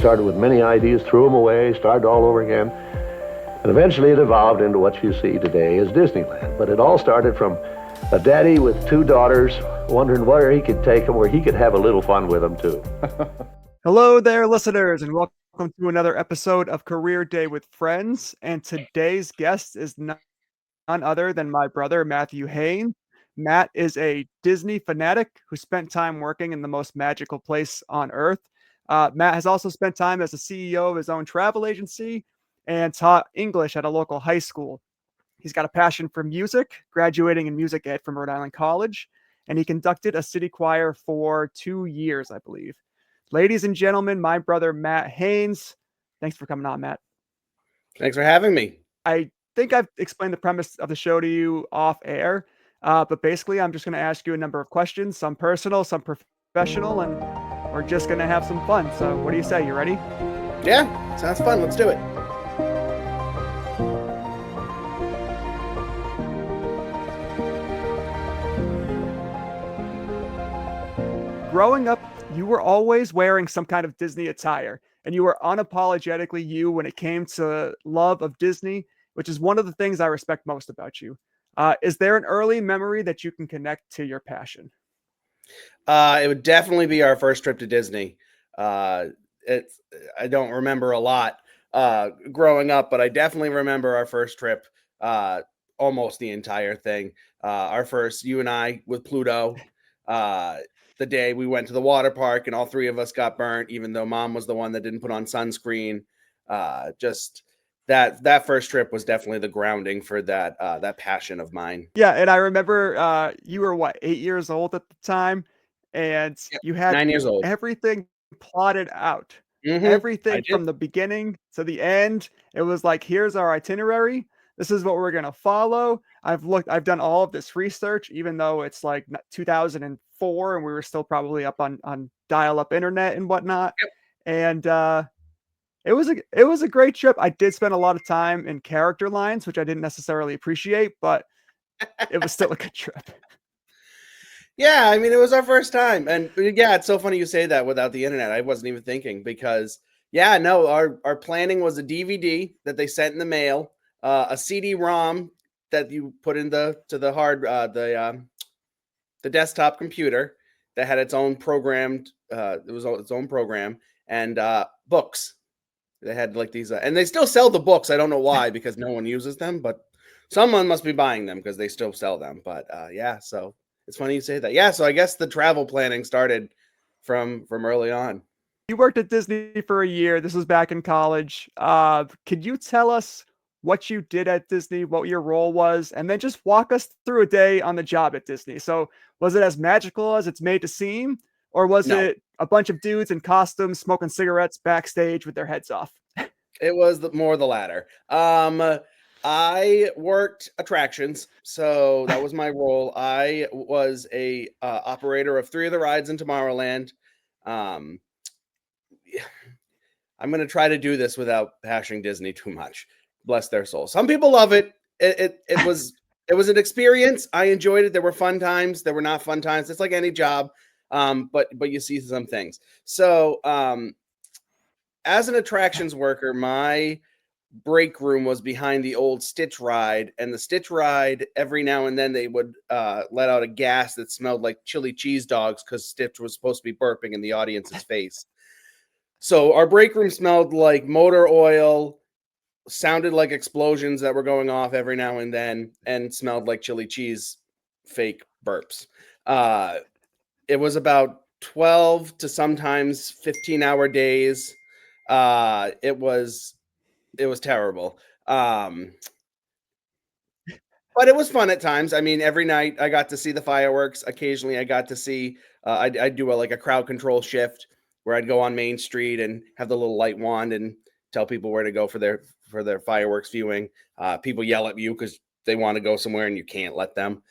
Started with many ideas, threw them away, started all over again. And eventually it evolved into what you see today as Disneyland. But it all started from a daddy with two daughters wondering where he could take them, where he could have a little fun with them too. Hello there, listeners, and welcome to another episode of Career Day with Friends. And today's guest is none other than my brother, Matthew Haynes. Matt is a Disney fanatic who spent time working in the most magical place on earth. Matt has also spent time as a CEO of his own travel agency and taught English at a local high school. He's got a passion for music, graduating in music ed from Rhode Island College, and he conducted a city choir for 2 years, I believe. Ladies and gentlemen, my brother, Matt Haynes. Thanks for coming on, Matt. Thanks for having me. I think I've explained the premise of the show to you off air, but basically I'm just going to ask you a number of questions, some personal, some professional, and we're just going to have some fun. So what do you say? You ready? Yeah, sounds fun. Let's do it. Growing up, you were always wearing some kind of Disney attire, and you were unapologetically you when it came to love of Disney, which is one of the things I respect most about you. Is there an early memory that you can connect to your passion? It would definitely be our first trip to Disney. I don't remember a lot growing up, but I definitely remember our first trip, almost the entire thing. Our first, you and I with Pluto, the day we went to the water park and all three of us got burnt, even though Mom was the one that didn't put on sunscreen. Just that first trip was definitely the grounding for that passion of mine. Yeah, and I remember you were what, 8 years old at the time, and Yep, you had 9 years old. everything plotted out. I Everything did. from the beginning to the end. It was like, here's our itinerary. This is what we're going to follow. I've done all of this research, even though it's like 2004 and we were still probably up on dial-up internet and whatnot. Yep. And it was a great trip. I did spend a lot of time in character lines, which I didn't necessarily appreciate, but it was still a good trip. Yeah, I mean, it was our first time. And yeah, it's so funny you say that without the internet. I wasn't even thinking because, yeah, no, our planning was a DVD that they sent in the mail, a CD-ROM that you put into the desktop computer that had its own programmed, it was its own program, and books. They had like these, and they still sell the books. I don't know why, because no one uses them, but someone must be buying them because they still sell them. But yeah, so it's funny you say that. Yeah, so I guess the travel planning started from early on. You worked at Disney for a year. This was back in college. Could you tell us what you did at Disney, what your role was, and then just walk us through a day on the job at Disney? So was it as magical as it's made to seem, or was No, it a bunch of dudes in costumes smoking cigarettes backstage with their heads off? it was more the latter. I worked attractions, so that was my role. I was a operator of 3 of the rides in Tomorrowland. Um, I'm going to try to do this without bashing Disney too much. Bless their soul. Some people love it. It was an experience. I enjoyed it. There were fun times. There were not fun times. It's like any job. But you see some things. So as an attractions worker, my break room was behind the old Stitch ride, and the Stitch ride, every now and then they would let out a gas that smelled like chili cheese dogs because Stitch was supposed to be burping in the audience's face. So our break room smelled like motor oil, sounded like explosions that were going off every now and then, and smelled like chili cheese fake burps. It was about 12 to sometimes 15-hour days. It was terrible. But it was fun at times. I mean, every night I got to see the fireworks. Occasionally I got to see, I'd do a crowd control shift where I'd go on Main Street and have the little light wand and tell people where to go for their fireworks viewing. People yell at you because they want to go somewhere and you can't let them.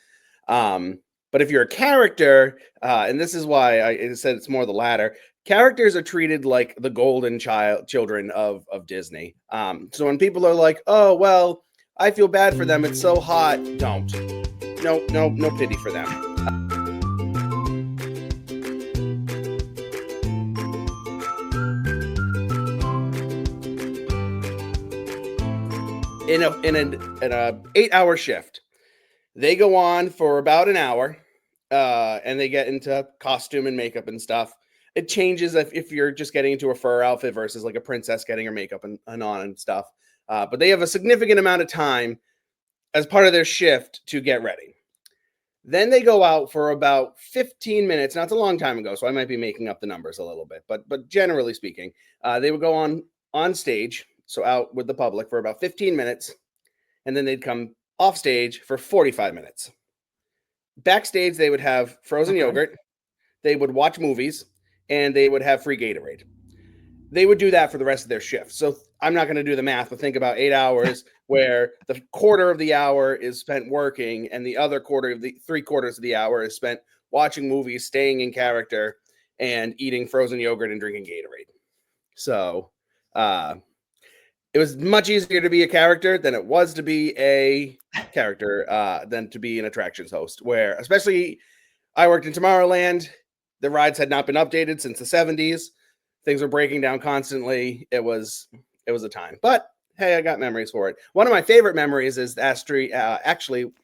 But if you're a character, and this is why I said it's more the latter, characters are treated like the golden children of Disney. So when people are like, oh, well, I feel bad for them, it's so hot, don't. No pity for them. in an 8-hour shift. They go on for about an hour, and they get into costume and makeup and stuff. It changes if you're just getting into a fur outfit versus like a princess getting her makeup and on and stuff. But they have a significant amount of time as part of their shift to get ready. Then they go out for about 15 minutes. Now, it's a long time ago, so I might be making up the numbers a little bit. But generally speaking, they would go on stage, so out with the public for about 15 minutes, and then they'd come off stage for 45 minutes. Backstage, they would have frozen yogurt, they would watch movies, and they would have free Gatorade. They would do that for the rest of their shift. So I'm not going to do the math, but think about 8 hours where the quarter of the hour is spent working and the other quarter of the 3/4 of the hour is spent watching movies, staying in character, and eating frozen yogurt and drinking Gatorade. So it was much easier to be a character than it was to be a character than to be an attractions host, where especially I worked in Tomorrowland. The rides had not been updated since the 70s. Things were breaking down constantly. It was a time, but hey, I got memories for it. One of my favorite memories is actually,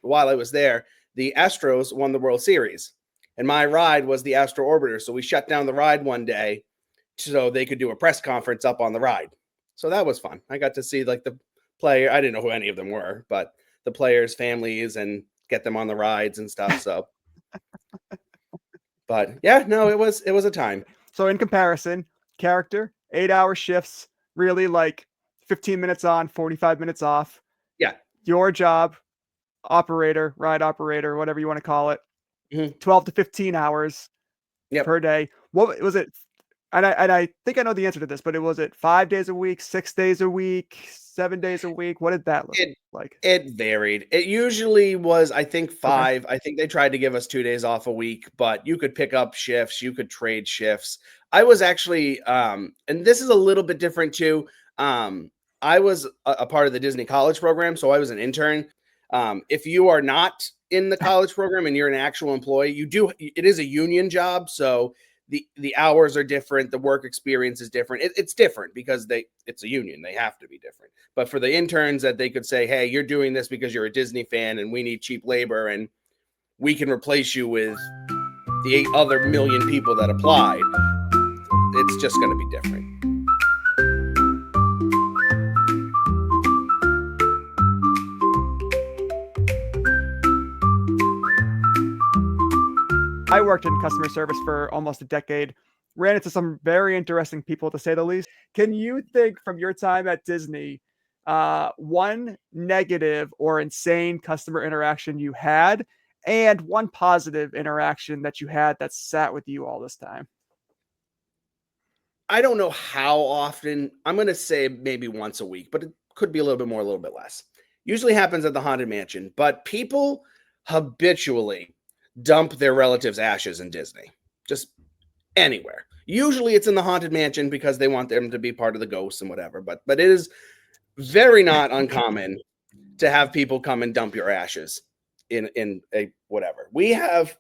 while I was there, the Astros won the World Series, and my ride was the Astro Orbiter. So we shut down the ride one day so they could do a press conference up on the ride. So that was fun. I got to see like the player. I didn't know who any of them were, but the players' families and get them on the rides and stuff. So, but yeah, no, it was a time. So in comparison, character, 8-hour shifts, really like 15 minutes on, 45 minutes off. Yeah. Your job, operator, ride operator, whatever you want to call it, 12 to 15 hours per day. What was it? And I think I know the answer to this, but was it 5 days a week, 6 days a week, 7 days a week? What did that look like? It varied. It usually was, I think, 5. Okay. I think they tried to give us 2 days off a week, but you could pick up shifts. You could trade shifts. I was actually, and this is a little bit different too. I was a part of the Disney College program, so I was an intern. If you are not in the college program and you're an actual employee, it is a union job, so the hours are different, the work experience is different. It's different because it's a union, they have to be different. But for the interns, that they could say, hey, you're doing this because you're a Disney fan and we need cheap labor and we can replace you with the 8 other million people that applied. It's just going to be different. I worked in customer service for almost a decade, ran into some very interesting people, to say the least. Can you think from your time at Disney, one negative or insane customer interaction you had, and one positive interaction that you had that sat with you all this time? I don't know how often. I'm going to say maybe once a week, but it could be a little bit more, a little bit less. Usually happens at the Haunted Mansion, but people habitually dump their relatives' ashes in Disney, just anywhere. Usually it's in the Haunted Mansion because they want them to be part of the ghosts and whatever, but it is very not uncommon to have people come and dump your ashes in a whatever. We have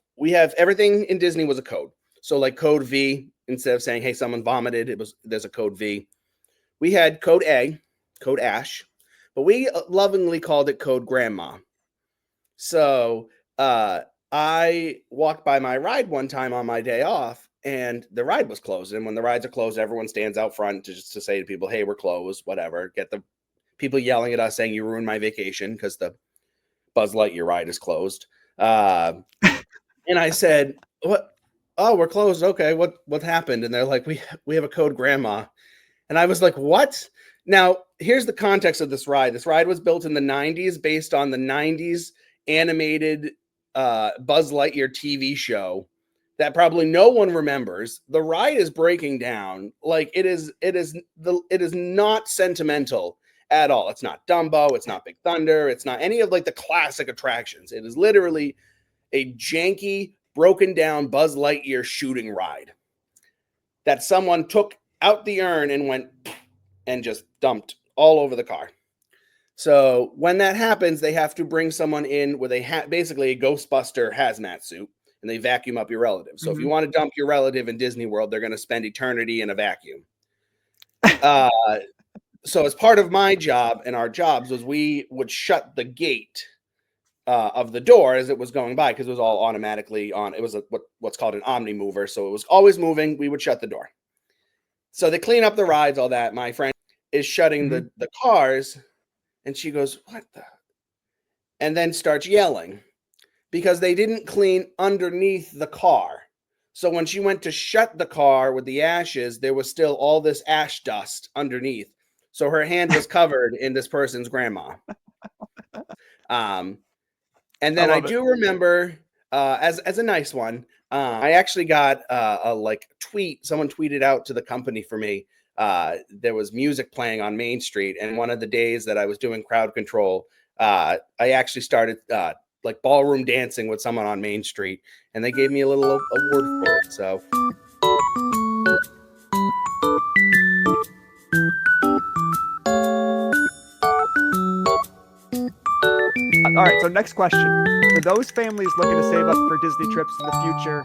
everything in Disney was a code. So like code V, instead of saying, hey, someone vomited, there's a code V. We had code A, code Ash, but we lovingly called it code Grandma. So I walked by my ride one time on my day off and the ride was closed. And when the rides are closed, everyone stands out front to say to people, hey, we're closed, whatever. Get the people yelling at us saying you ruined my vacation because the Buzz Lightyear ride is closed. And I said, what? Oh, we're closed. Okay. What happened? And they're like, we have a code Grandma. And I was like, what? Now, here's the context of this ride. This ride was built in the 90s based on the 90s animated Buzz Lightyear TV show that probably no one remembers. The ride is breaking down. Like it is not sentimental at all. It's not Dumbo. It's not Big Thunder. It's not any of like the classic attractions. It is literally a janky, broken down Buzz Lightyear shooting ride that someone took out the urn and went and just dumped all over the car. So when that happens, they have to bring someone in with basically a Ghostbuster hazmat suit, and they vacuum up your relative. So if you want to dump your relative in Disney World, they're going to spend eternity in a vacuum. So as part of my job and our jobs was we would shut the gate of the door as it was going by, because it was all automatically on. It was what's called an omni mover, so it was always moving. We would shut the door. So they clean up the rides, all that. My friend is shutting Mhm. the cars, and she goes, "What the?" And then starts yelling because they didn't clean underneath the car. So when she went to shut the car with the ashes, there was still all this ash dust underneath. So her hand was covered in this person's grandma. Um, and I then I love it. do remember, as a nice one, I actually got a like tweet. Someone tweeted out to the company for me. There was music playing on Main Street, and one of the days that I was doing crowd control, I actually started like ballroom dancing with someone on Main Street, and they gave me a little award for it. So All right, so next question. For those families looking to save up for Disney trips in the future,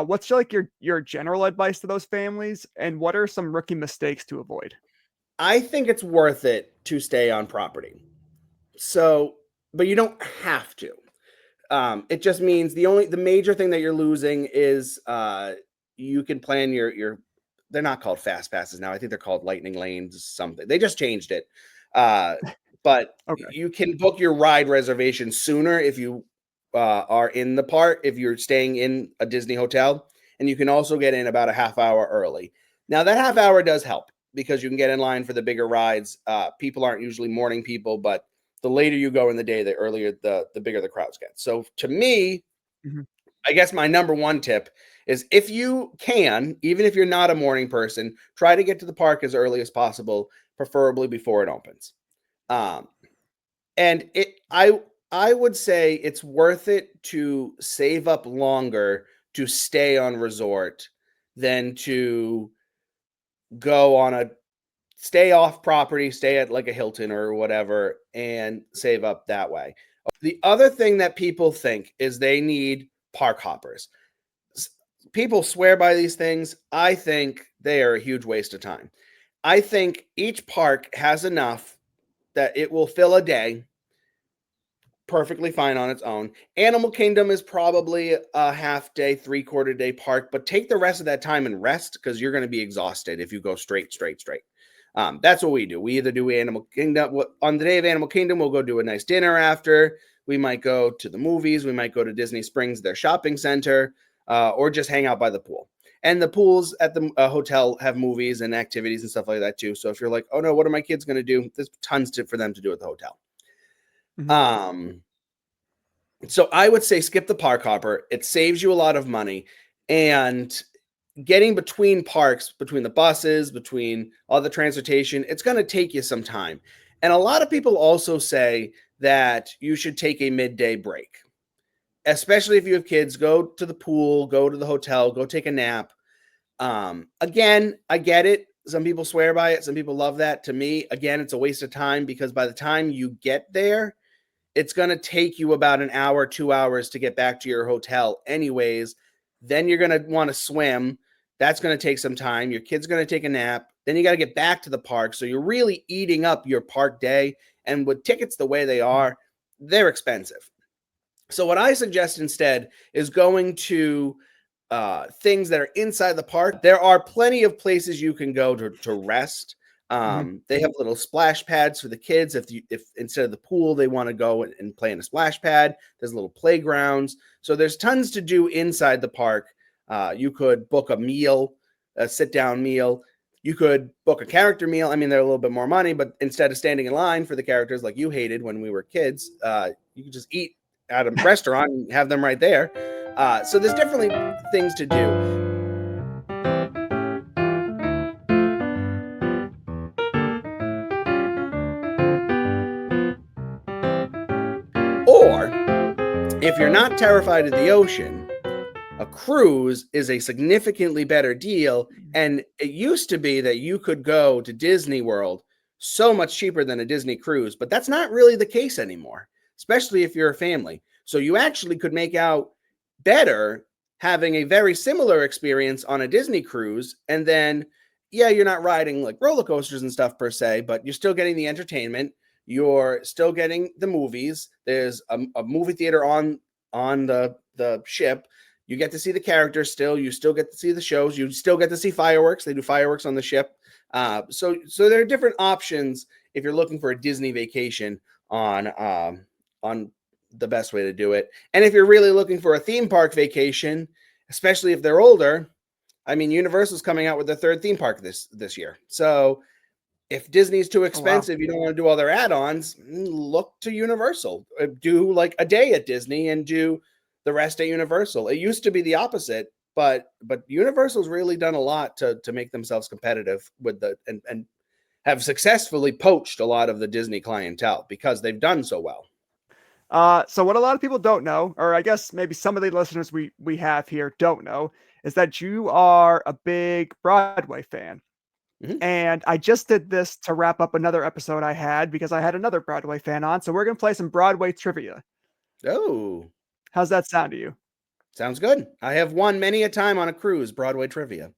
what's like your general advice to those families, and what are some rookie mistakes to avoid? I think it's worth it to stay on property. So, but you don't have to. It just means the major thing that you're losing is you can plan your they're not called fast passes now. I think they're called lightning lanes something. They just changed it. Uh, but Okay. you can book your ride reservation sooner if you are in the park, if you're staying in a Disney hotel, and you can also get in about a half hour early. Now that half hour does help because you can get in line for the bigger rides. People aren't usually morning people, but the later you go in the day, the earlier the bigger the crowds get. So to me, Mhm. I guess my number one tip is, if you can, even if you're not a morning person, try to get to the park as early as possible, preferably before it opens. Um, and I would say it's worth it to save up longer to stay on resort than to go on a stay off property, stay at like a Hilton or whatever, and save up that way. The other thing that people think is they need park hoppers. People swear by these things. I think they are a huge waste of time. I think each park has enough that it will fill a day perfectly fine on its own. Animal Kingdom is probably a half day, 3/4 day park, but take the rest of that time and rest, because you're going to be exhausted if you go straight. That's what we do. We either do Animal Kingdom on the day of Animal Kingdom. We'll go do a nice dinner after. We might go to the movies. We might go to Disney Springs, their shopping center, or just hang out by the pool. And the pools at the hotel have movies and activities and stuff like that too. So if you're like, oh no, what are my kids going to do? There's tons for them to do at the hotel. Mhm. So I would say skip the park hopper. It saves you a lot of money, and getting between parks, between the buses, between all the transportation, it's going to take you some time. And a lot of people also say that you should take a midday break, especially if you have kids. Go to the pool, go to the hotel, go take a nap. Again, I get it. Some people swear by it. Some people love that. To me, again, it's a waste of time, because by the time you get there, it's going to take you about an hour, 2 hours to get back to your hotel anyways. Then you're going to want to swim. That's going to take some time. Your kid's going to take a nap. Then you got to get back to the park. So you're really eating up your park day. And with tickets the way they are, they're expensive. So what I suggest instead is going to things that are inside the park. There are plenty of places you can go to rest. Mhm. They have little splash pads for the kids. If instead of the pool, they want to go and play in a splash pad, there's little playgrounds. So there's tons to do inside the park. You could book a meal, a sit-down meal. You could book a character meal. I mean, they're a little bit more money, but instead of standing in line for the characters like you hated when we were kids, you could just eat at a restaurant and have them right there. So there's definitely things to do. Or if you're not terrified of the ocean, a cruise is a significantly better deal. And it used to be that you could go to Disney World so much cheaper than a Disney cruise, but that's not really the case anymore, especially if you're a family. So you actually could make out better having a very similar experience on a Disney cruise, and then yeah, you're not riding like roller coasters and stuff per se, but you're still getting the entertainment. You're still getting the movies. There's a movie theater on the ship. You get to see the characters still. You still get to see the shows. You still get to see fireworks. They do fireworks on the ship. So there are different options if you're looking for a Disney vacation on the best way to do it. And if you're really looking for a theme park vacation, especially if they're older, I mean, Universal's coming out with their third theme park this year. So if Disney's too expensive, you don't want to do all their add-ons, look to Universal. Do like a day at Disney and do the rest at Universal. It used to be the opposite, but Universal's really done a lot to make themselves competitive with and have successfully poached a lot of the Disney clientele because they've done so well. So what a lot of people don't know, or I guess maybe some of the listeners we have here don't know, is that you are a big Broadway fan. Mhm. And I just did this to wrap up another episode I had because I had another Broadway fan on. So we're going to play some Broadway trivia. Oh, How's that sound to you? sounds good. I have won many a time on a cruise Broadway trivia.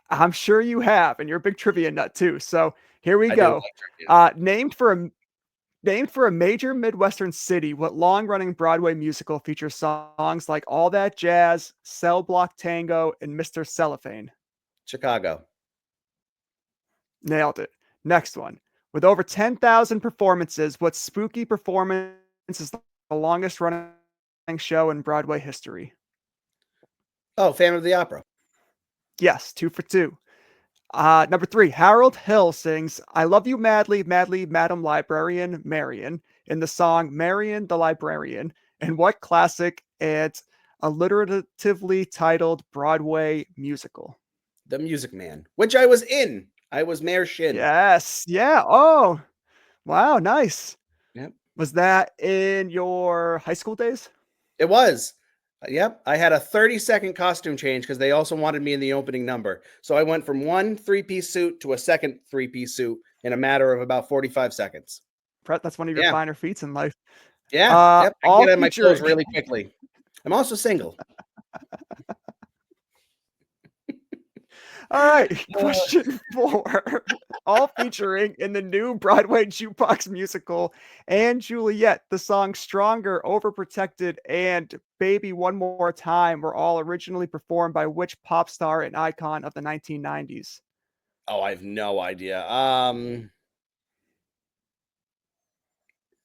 I'm sure you have, and you're a big trivia nut too. So here we I do go. like trivia. Named for a major Midwestern city, what long-running Broadway musical features songs like All That Jazz, Cell Block Tango, and Mr. Cellophane? Chicago. Nailed it. Next one. With over 10,000 performances, what spooky performance is the longest-running show in Broadway history? Oh, Phantom of the Opera. Yes, 2 for 2. Number 3, Harold Hill sings I Love You Madly, Madly, Madam Librarian, Marian in the song Marian the Librarian. And what classic and alliteratively titled Broadway musical? The Music Man, which I was in. I was Mayor Shin. Yes. Yeah. Oh, wow. Nice. Yep. Was that in your high school days? It was. Yep. I had a 30-second costume change because they also wanted me in the opening number. So I went from one 3-piece suit to a second 3-piece suit in a matter of about 45 seconds. Brett, that's one of your finer feats in life. Yeah. Yep. I all get out my clothes featuring- really quickly. I'm also single. All right, question 4. All featuring in the new Broadway jukebox musical and Juliet, the songs Stronger, Overprotected, and Baby One More Time were all originally performed by which pop star and icon of the 1990s? Oh, I have no idea.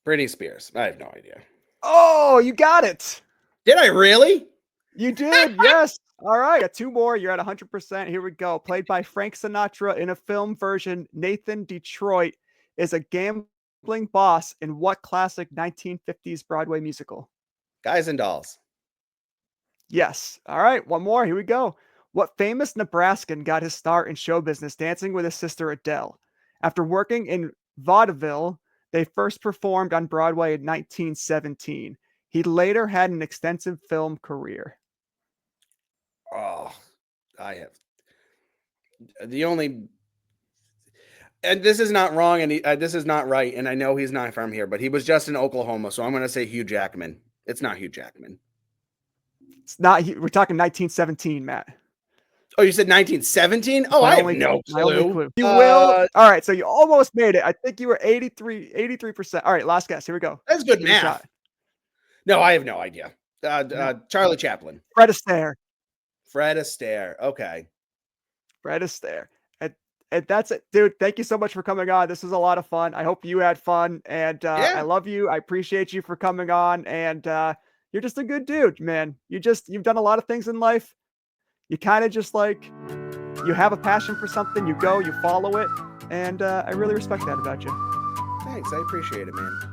Britney Spears. I have no idea. Oh, you got it. Did I really? You did, yes. All right, got 2 more. You're at 100%. Here we go. Played by Frank Sinatra in a film version, Nathan Detroit is a gambling boss in what classic 1950s Broadway musical? Guys and Dolls. Yes. All right, 1 more. Here we go. What famous Nebraskan got his start in show business dancing with his sister Adele? After working in vaudeville, they first performed on Broadway in 1917. He later had an extensive film career. Oh, I have the only, and this is not wrong, and this is not right, and I know he's not from here, but he was just in Oklahoma, so I'm going to say Hugh Jackman. It's not Hugh Jackman. It's not. We're talking 1917, Matt. Oh, you said 1917? Oh, I have no clue. You will. All right, so you almost made it. I think you were 83%. All right, last guess. Here we go. That's good math. No, I have no idea. Charlie Chaplin. Fred Astaire. Fred Astaire. Okay. Fred Astaire. And that's it, dude. Thank you so much for coming on. This was a lot of fun. I hope you had fun. And I love you. I appreciate you for coming on. And you're just a good dude, man. You've done a lot of things in life. You kind of just like, you have a passion for something. You go, you follow it. And I really respect that about you. Thanks. I appreciate it, man.